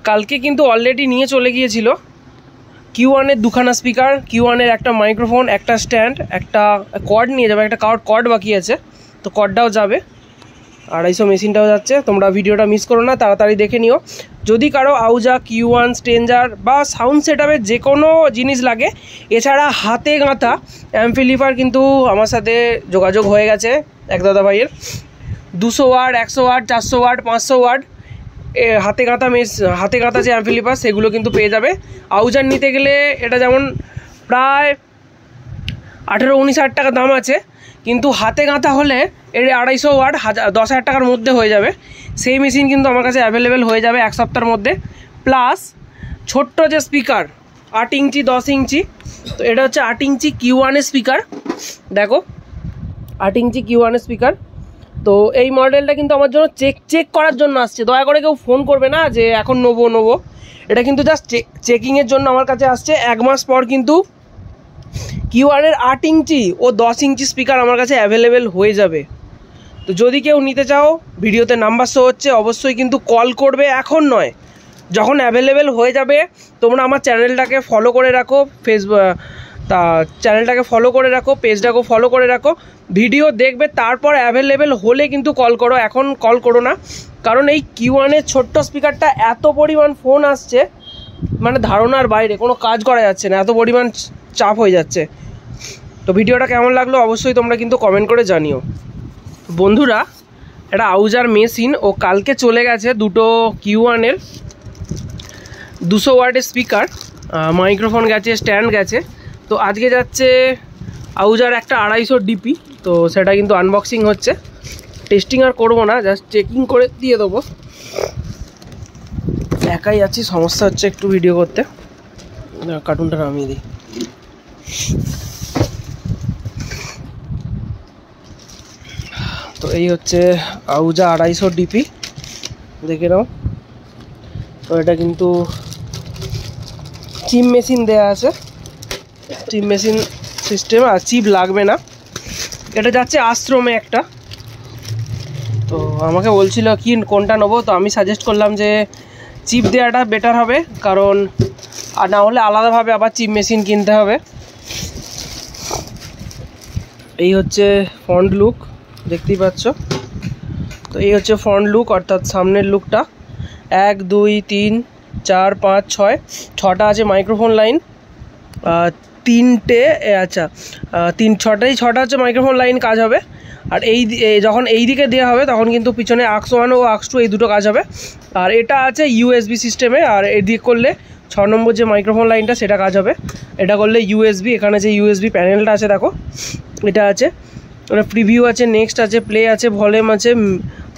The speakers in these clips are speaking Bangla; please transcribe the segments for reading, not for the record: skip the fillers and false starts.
কালকে কিন্তু অলরেডি নিয়ে চলে গিয়েছিল Q1 এর দুখানা স্পিকার, Q1 এর একটা মাইক্রোফোন, একটা স্ট্যান্ড, একটা কর্ড নিয়ে যাবে, একটা কর্ড বাকি আছে, তো কর্ডটাও যাবে, 250 মেশিনটাও যাচ্ছে। তোমরা ভিডিওটা মিস করো না, তাড়াতাড়ি দেখে নিও। যদি কারো আউজা, Q1, স্ট্রেঞ্জার বা সাউন্ড সেটআপের যে কোনো জিনিস লাগে, এছাড়া হাতে গাঁথা অ্যাম্পলিফায়ার কিন্তু আমার সাথে যোগাযোগ হয়ে গেছে এক দাদা ভাইয়ের। 200 ওয়াট, 100 ওয়াট, 400 ওয়াট, 500 ওয়াট হাতে গাঁথা যে অ্যাম্পলিফায়ার সেগুলো কিন্তু পেয়ে যাবে। আউজার নিতে গেলে এটা যেমন প্রায় 18-19 হাজার টাকা দাম আছে, কিন্তু হাতে গাঁথা হলে এর 250 ওয়াট 10,000 টাকার মধ্যে হয়ে যাবে। সেই মেশিন কিন্তু আমার কাছে অ্যাভেলেবেল হয়ে যাবে এক সপ্তাহের মধ্যে। প্লাস ছোট্ট যে স্পিকার 8 ইঞ্চি 10 ইঞ্চি, তো এটা হচ্ছে 8 ইঞ্চি Q1 এর স্পিকার, দেখো 8 ইঞ্চি Q1 এর স্পিকার। তো এই মডেলটা কিন্তু আমার জন্য চেক করার জন্য আসছে, দয়া করে কেউ ফোন করবে না যে এখন নেবো। এটা কিন্তু জাস্ট চেকিংয়ের জন্য আমার কাছে আসছে। 1 মাস পর কিন্তু Q1 এর 8 ইঞ্চি ও 10 ইঞ্চি স্পিকার আমার কাছে অ্যাভেলেবেল হয়ে যাবে। তো যদি কেউ নিতে চাও, ভিডিওতে নাম্বার শো হচ্ছে, অবশ্যই কিন্তু কল করবে, এখন নয়, যখন অ্যাভেলেবেল হয়ে যাবে। তোমরা আমার চ্যানেলটাকে ফলো করে রাখো, চ্যানেলটাকে ফলো করে রাখো, পেজটাকেও ফলো করে রাখো, ভিডিও দেখবে, তারপর অ্যাভেলেবেল হলে কিন্তু কল করো, এখন কল করো না। কারণ এই Q1 এর ছোট্ট স্পিকারটা এত পরিমাণ ফোন আসছে, মানে ধারণার বাইরে, কোনো কাজ করা যাচ্ছে না, এত পরিমাণ চাপ হয়ে যাচ্ছে। তো ভিডিওটা কেমন লাগলো অবশ্যই তোমরা কিন্তু কমেন্ট করে জানিও। বন্ধুরা, এটা আউজার মেশিন, ও কালকে চলে গেছে দুটো Q1 এর 200 ওয়াটের স্পিকার, মাইক্রোফোন গেছে, স্ট্যান্ড গেছে। তো আজকে যাচ্ছে আউজার একটা 250 ডিপি, তো সেটা কিন্তু আনবক্সিং হচ্ছে। টেস্টিং আর করবো না, জাস্ট চেকিং করে দিয়ে দেবো। একাই আছি, সমস্যা হচ্ছে একটু ভিডিও করতে। কার্টুনটা নামিয়ে দিই। তো এই হচ্ছে আউজা 250 ডিপি, দেখে নাও। তো এটা কিন্তু চিপ মেশিন দেয়া আছে, চিপ মেশিন সিস্টেম, আর চিপ লাগবে না। এটা যাচ্ছে আশ্রমে একটা। তো আমাকে বলছিল কি কোনটা নেবো, তো আমি সাজেস্ট করলাম যে চিপ দেওয়াটা বেটার হবে, কারণ আর না হলে আলাদাভাবে আবার চিপ মেশিন কিনতে হবে। এই হচ্ছে ফ্রন্ট লুক, দেখতেই পাচ্ছ। তো এই হচ্ছে ফ্রন্ট লুক, অর্থাৎ সামনের লুকটা। 1 2 3 4 5 6 6টা আছে মাইক্রোফোন লাইন, 3টে, আচ্ছা 6টা হচ্ছে মাইক্রোফোন লাইন কাজ হবে। আর যখন এই দিকে দেওয়া হবে তখন কিন্তু পিছনে AUX1 ও AUX2 এই দুটো কাজ হবে। আর এটা আছে USB সিস্টেমে, আর এদিকে করলে 6 নম্বর যে মাইক্রোফোন লাইনটা সেটা কাজ হবে। এটা করলে USB, এখানে যে USB প্যানেলটা আছে দেখো, এটা আছে। ওটা প্রিভিউ আছে, নেক্সট আছে, প্লে আছে, ভলিউম আছে,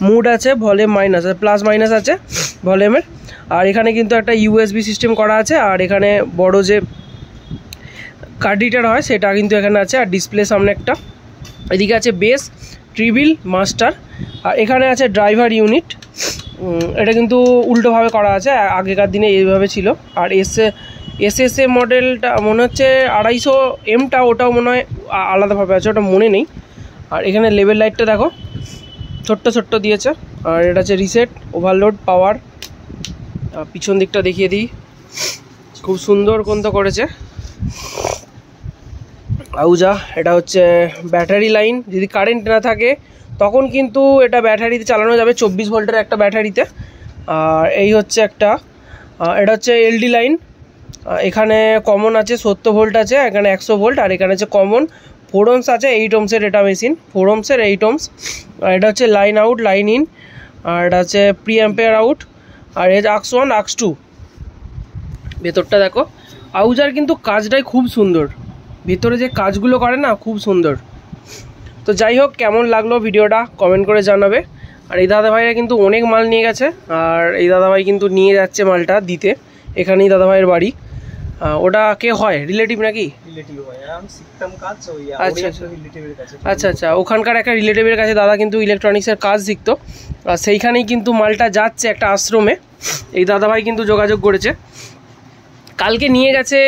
মুড আছে, ভলিউম মাইনাস আছে, প্লাস মাইনাস আছে ভলিউমের। আর এখানে কিন্তু একটা USB সিস্টেম করা আছে, আর এখানে বড় যে কার্ড রিডার হয় সেটা কিন্তু এখানে আছে। আর ডিসপ্লে সামনে একটা, এদিকে আছে বেস, ট্রিবিল, মাস্টার, আর এখানে আছে ড্রাইভার ইউনিট। এটা কিন্তু উল্টোভাবে করা আছে, আগেকার দিনে এইভাবে ছিল। আর এসএসএ মডেলটা মনে হচ্ছে 250Mটা, ওটাও মনে হয় আলাদাভাবে আছে, ওটা মনে নেই। আর এখানে লেভেল লাইটটা দেখো, ছোট্ট দিয়েছে। আর এটা হচ্ছে রিসেট, ওভারলোড, পাওয়ার। পিছন দিকটা দেখিয়ে দিই, খুব সুন্দর কোনটা করেছে আউজা। এটা হচ্ছে ব্যাটারি লাইন, যদি কারেন্ট না থাকে তখন কিন্তু এটা ব্যাটারিতে চালানো যাবে, 24 ভোল্টের একটা ব্যাটারিতে। আর এই হচ্ছে একটা, এটা হচ্ছে এলডি লাইন। এখানে কমন আছে 70 ভোল্ট আছে, এখানে 100 ভোল্ট, আর এখানে হচ্ছে কমন 4 ohms আছে, 8 ohmsের এটা মেশিন, 4 ohmsের 8 ohms। আর এটা হচ্ছে লাইন আউট, লাইন ইন, আর এটা হচ্ছে প্রি অ্যাম্পিয়ার আউট। আর এই AUX1 AUX2। ভেতরটা দেখো, আউজার কিন্তু কাজটাই খুব সুন্দর, ভেতরে যে কাজগুলো করে না খুব সুন্দর। তো যাই হোক, কেমন লাগলো ভিডিওটা কমেন্ট করে জানাবে। আর এই দাদাভাইরা কিন্তু অনেক মাল নিয়ে গেছে, আর এই দাদাভাই কিন্তু নিয়ে যাচ্ছে মালটা দিতে, এখানেই দাদাভাইয়ের বাড়ি। ওটা কে হয়, রিলেটিভ নাকি? আচ্ছা, ওখানকার একটা রিলেটিভের কাছে দাদা কিন্তু ইলেকট্রনিক্সের কাজ শিখতো, আর সেইখানেই কিন্তু মালটা যাচ্ছে একটা আশ্রমে। এই দাদাভাই কিন্তু যোগাযোগ করেছে, কালকে নিয়ে গেছে